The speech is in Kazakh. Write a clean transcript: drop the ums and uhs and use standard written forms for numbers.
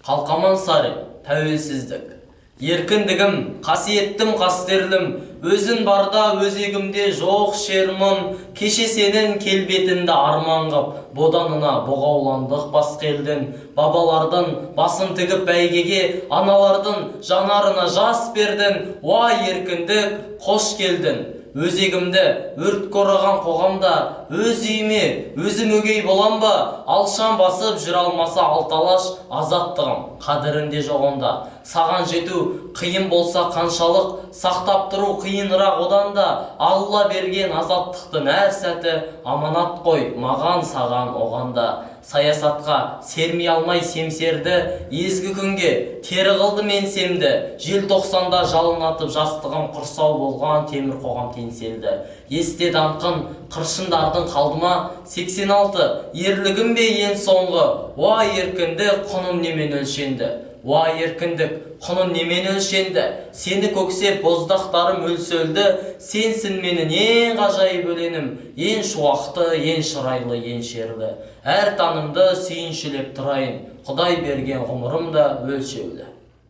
Қалқаман сары, тәуелсіздік. Еркіндігім, қасиеттім қастерлім, өзін барда өзегімде жоқ шермін, кеше сенің келбетінді арман қып, боданына боғауландық басқа елден, бабалардың басын тігіп бәйгеге, аналардың жанарына жас бердің, уа еркіндік, қош келдің. Өзегімді өрт қораған қоғамда, өз үйіме, өзім өгей болам ба, алшан басып жүр алмаса алталаш, азаттығым қадірінде жоғында. Саған жету қиын болса қаншалық, сақтап тұру қиынырақ одан да, Алла берген азаттықтың әр сәті аманат қой маған саған оғанда. Саясатқа сермей алмай семсерді, езгі күнге тері қылды мен семді, желтоқсанда жалын атып жастығым құрсау болған темір қоғам теңселді. Есте даңқын қыршындардың қалдыма, 86 ерлігім бе ең соңғы, уа еркіндік құным немен өлшенді. Уа еркіндік, құның немен өлшенді, сені көксеп боздақтарым өлсөлді, сенсін менің ең ғажайып өлеңім, ең шуақты, ең шырайлы, ең шерлі. Әр танымды сүйіншілеп тұрайын, Құдай берген ғұмырым да өлшеулі.